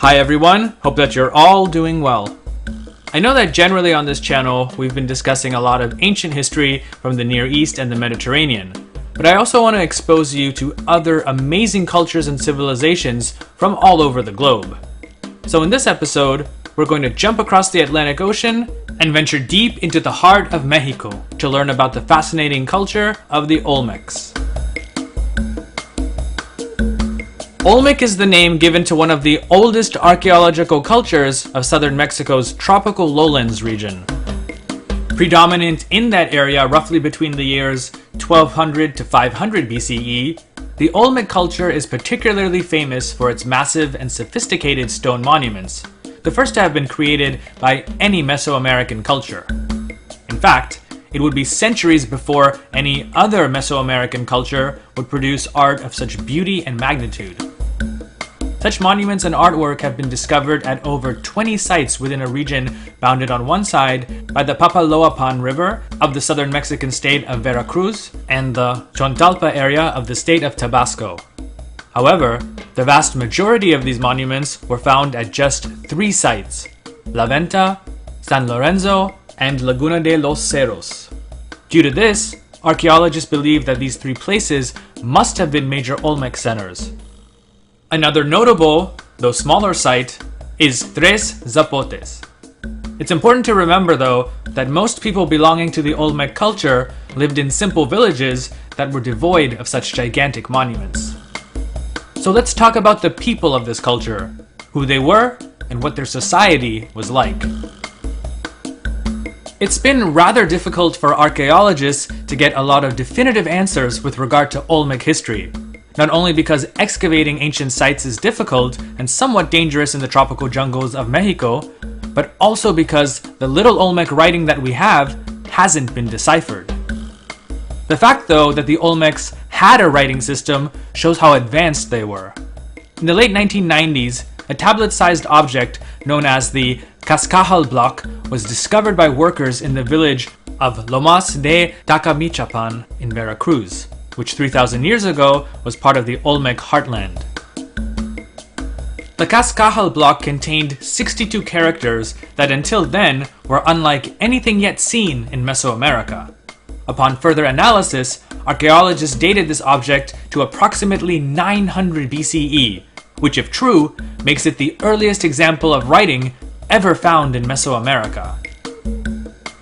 Hi everyone, hope that you're all doing well. I know that generally on this channel we've been discussing a lot of ancient history from the Near East and the Mediterranean, but I also want to expose you to other amazing cultures and civilizations from all over the globe. So in this episode, we're going to jump across the Atlantic Ocean and venture deep into the heart of Mexico to learn about the fascinating culture of the Olmecs. Olmec is the name given to one of the oldest archaeological cultures of southern Mexico's tropical lowlands region. Predominant in that area roughly between the years 1200 to 500 BCE, the Olmec culture is particularly famous for its massive and sophisticated stone monuments, the first to have been created by any Mesoamerican culture. In fact, it would be centuries before any other Mesoamerican culture would produce art of such beauty and magnitude. Such monuments and artwork have been discovered at over 20 sites within a region bounded on one side by the Papaloapan River of the southern Mexican state of Veracruz and the Chontalpa area of the state of Tabasco. However, the vast majority of these monuments were found at just 3 sites: La Venta, San Lorenzo, and Laguna de los Cerros. Due to this, archaeologists believe that these 3 places must have been major Olmec centers. Another notable, though smaller site, is Tres Zapotes. It's important to remember, though, that most people belonging to the Olmec culture lived in simple villages that were devoid of such gigantic monuments. So let's talk about the people of this culture, who they were, and what their society was like. It's been rather difficult for archaeologists to get a lot of definitive answers with regard to Olmec history. Not only because excavating ancient sites is difficult and somewhat dangerous in the tropical jungles of Mexico, but also because the little Olmec writing that we have hasn't been deciphered. The fact, though, that the Olmecs had a writing system shows how advanced they were. In the late 1990s, a tablet-sized object known as the Cascajal block was discovered by workers in the village of Lomas de Tacamichapan in Veracruz, which 3,000 years ago was part of the Olmec heartland. The Cascajal block contained 62 characters that until then were unlike anything yet seen in Mesoamerica. Upon further analysis, archaeologists dated this object to approximately 900 BCE, which if true, makes it the earliest example of writing ever found in Mesoamerica.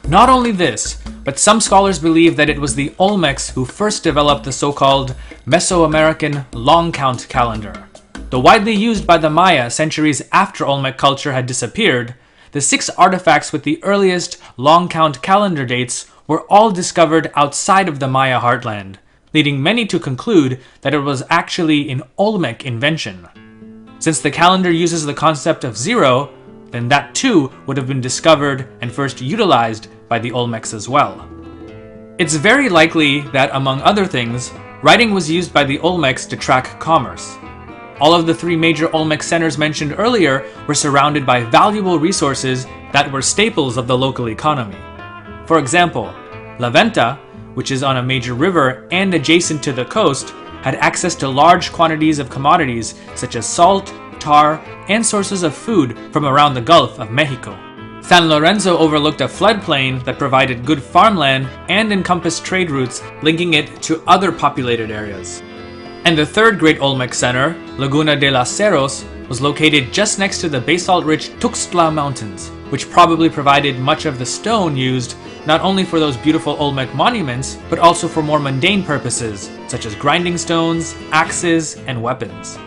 Not only this, but some scholars believe that it was the Olmecs who first developed the so-called Mesoamerican long count calendar. Though widely used by the Maya centuries after Olmec culture had disappeared, the 6 artifacts with the earliest long count calendar dates were all discovered outside of the Maya heartland, leading many to conclude that it was actually an Olmec invention. Since the calendar uses the concept of 0, then that too would have been discovered and first utilized by the Olmecs as well. It's very likely that, among other things, writing was used by the Olmecs to track commerce. All of the 3 major Olmec centers mentioned earlier were surrounded by valuable resources that were staples of the local economy. For example, La Venta, which is on a major river and adjacent to the coast, had access to large quantities of commodities such as salt, tar, and sources of food from around the Gulf of Mexico. San Lorenzo overlooked a floodplain that provided good farmland and encompassed trade routes linking it to other populated areas. And the third great Olmec center, Laguna de los Cerros, was located just next to the basalt-rich Tuxtla Mountains, which probably provided much of the stone used not only for those beautiful Olmec monuments, but also for more mundane purposes, such as grinding stones, axes, and weapons.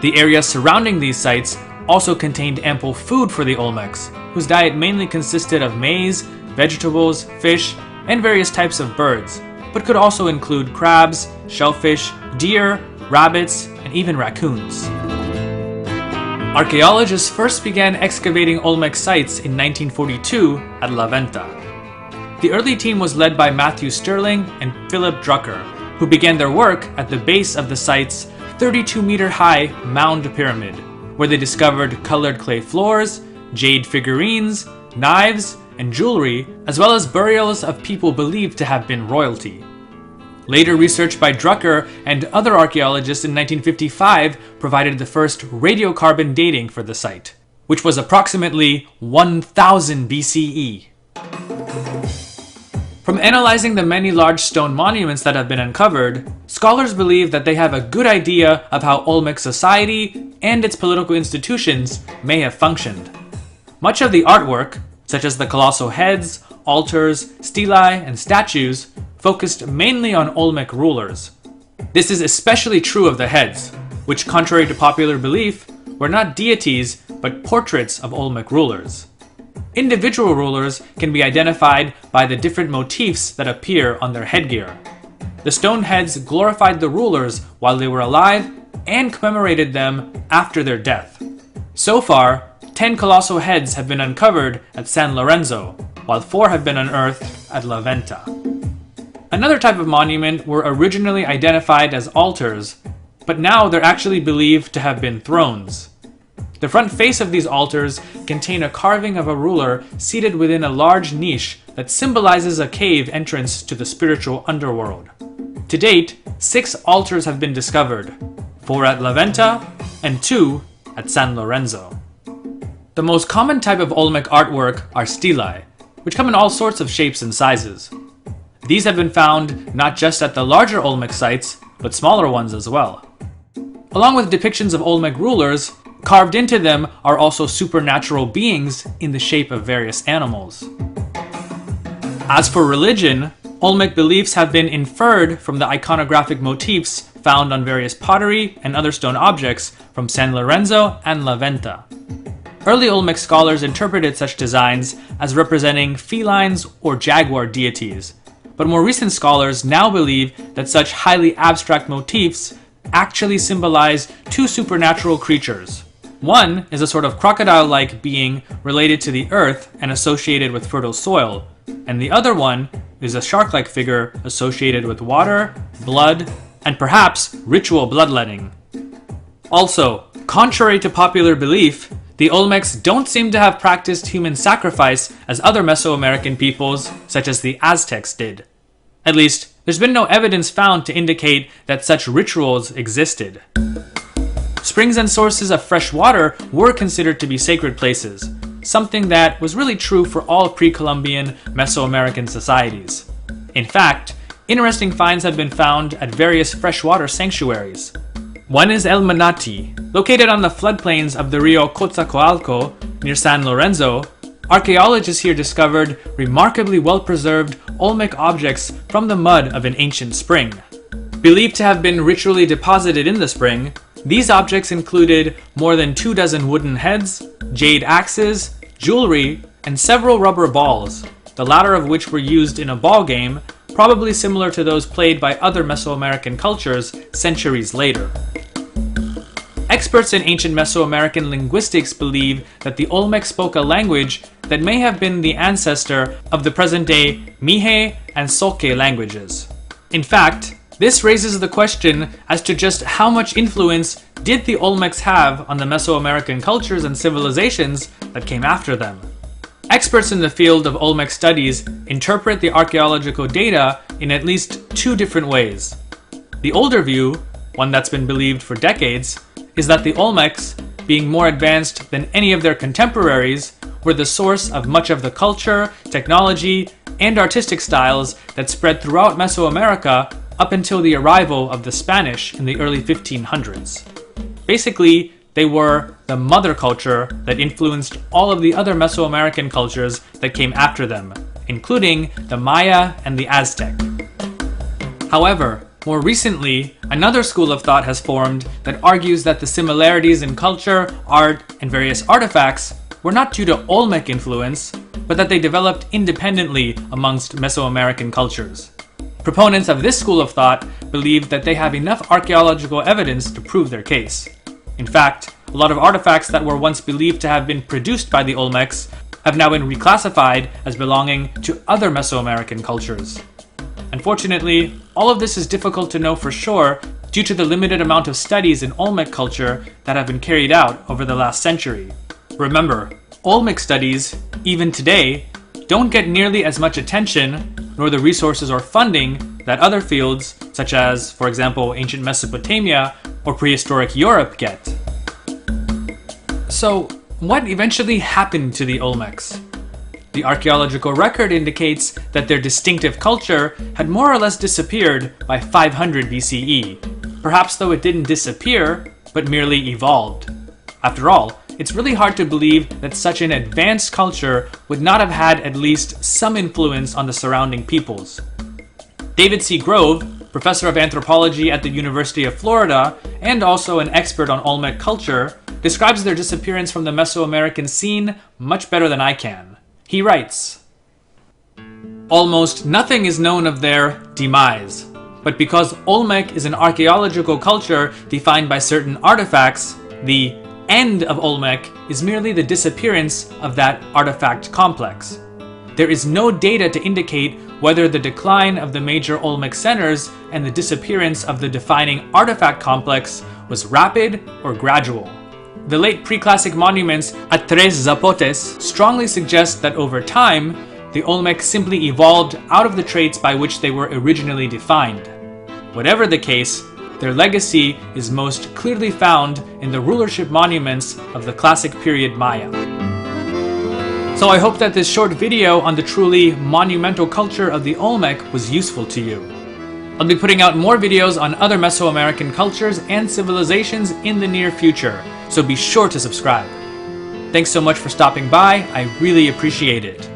The area surrounding these sites also contained ample food for the Olmecs, whose diet mainly consisted of maize, vegetables, fish, and various types of birds, but could also include crabs, shellfish, deer, rabbits, and even raccoons. Archaeologists first began excavating Olmec sites in 1942 at La Venta. The early team was led by Matthew Sterling and Philip Drucker, who began their work at the base of the site's 32-meter-high mound pyramid, where they discovered colored clay floors, jade figurines, knives, and jewelry, as well as burials of people believed to have been royalty. Later research by Drucker and other archaeologists in 1955 provided the first radiocarbon dating for the site, which was approximately 1000 BCE. From analyzing the many large stone monuments that have been uncovered, scholars believe that they have a good idea of how Olmec society and its political institutions may have functioned. Much of the artwork, such as the colossal heads, altars, stelae, and statues, focused mainly on Olmec rulers. This is especially true of the heads, which, contrary to popular belief, were not deities but portraits of Olmec rulers. Individual rulers can be identified by the different motifs that appear on their headgear. The stone heads glorified the rulers while they were alive and commemorated them after their death. So far, 10 colossal heads have been uncovered at San Lorenzo, while 4 have been unearthed at La Venta. Another type of monument were originally identified as altars, but now they're actually believed to have been thrones. The front face of these altars contain a carving of a ruler seated within a large niche that symbolizes a cave entrance to the spiritual underworld. To date, 6 altars have been discovered, 4 at La Venta and 2 at San Lorenzo. The most common type of Olmec artwork are stelae, which come in all sorts of shapes and sizes. These have been found not just at the larger Olmec sites, but smaller ones as well. Along with depictions of Olmec rulers, carved into them are also supernatural beings in the shape of various animals. As for religion, Olmec beliefs have been inferred from the iconographic motifs found on various pottery and other stone objects from San Lorenzo and La Venta. Early Olmec scholars interpreted such designs as representing felines or jaguar deities, but more recent scholars now believe that such highly abstract motifs actually symbolize 2 supernatural creatures. One is a sort of crocodile-like being related to the earth and associated with fertile soil, and the other one is a shark-like figure associated with water, blood, and perhaps ritual bloodletting. Also, contrary to popular belief, the Olmecs don't seem to have practiced human sacrifice as other Mesoamerican peoples, such as the Aztecs, did. At least, there's been no evidence found to indicate that such rituals existed. Springs and sources of fresh water were considered to be sacred places, something that was really true for all pre-Columbian Mesoamerican societies. In fact, interesting finds have been found at various freshwater sanctuaries. One is El Manati. Located on the floodplains of the Rio Coatzacoalco near San Lorenzo, archaeologists here discovered remarkably well-preserved Olmec objects from the mud of an ancient spring. Believed to have been ritually deposited in the spring, these objects included more than 24 wooden heads, jade axes, jewelry, and several rubber balls, the latter of which were used in a ball game, probably similar to those played by other Mesoamerican cultures centuries later. Experts in ancient Mesoamerican linguistics believe that the Olmec spoke a language that may have been the ancestor of the present-day Mihe and Soke languages. In fact, this raises the question as to just how much influence did the Olmecs have on the Mesoamerican cultures and civilizations that came after them. Experts in the field of Olmec studies interpret the archaeological data in at least 2 different ways. The older view, one that's been believed for decades, is that the Olmecs, being more advanced than any of their contemporaries, were the source of much of the culture, technology, and artistic styles that spread throughout Mesoamerica up until the arrival of the Spanish in the early 1500s. Basically, they were the mother culture that influenced all of the other Mesoamerican cultures that came after them, including the Maya and the Aztec. However, more recently, another school of thought has formed that argues that the similarities in culture, art, and various artifacts were not due to Olmec influence, but that they developed independently amongst Mesoamerican cultures. Proponents of this school of thought believe that they have enough archaeological evidence to prove their case. In fact, a lot of artifacts that were once believed to have been produced by the Olmecs have now been reclassified as belonging to other Mesoamerican cultures. Unfortunately, all of this is difficult to know for sure due to the limited amount of studies in Olmec culture that have been carried out over the last century. Remember, Olmec studies, even today, don't get nearly as much attention nor the resources or funding that other fields such as, for example, ancient Mesopotamia or prehistoric Europe get. So, what eventually happened to the Olmecs? The archaeological record indicates that their distinctive culture had more or less disappeared by 500 BCE. Perhaps though it didn't disappear, but merely evolved. After all, it's really hard to believe that such an advanced culture would not have had at least some influence on the surrounding peoples. David C. Grove, professor of anthropology at the University of Florida and also an expert on Olmec culture, describes their disappearance from the Mesoamerican scene much better than I can. He writes, "Almost nothing is known of their demise, but because Olmec is an archaeological culture defined by certain artifacts, the end of Olmec is merely the disappearance of that artifact complex. There is no data to indicate whether the decline of the major Olmec centers and the disappearance of the defining artifact complex was rapid or gradual. The late pre-classic monuments at Tres Zapotes strongly suggest that over time, the Olmecs simply evolved out of the traits by which they were originally defined. Whatever the case, their legacy is most clearly found in the rulership monuments of the classic period Maya." So I hope that this short video on the truly monumental culture of the Olmec was useful to you. I'll be putting out more videos on other Mesoamerican cultures and civilizations in the near future, so be sure to subscribe. Thanks so much for stopping by, I really appreciate it.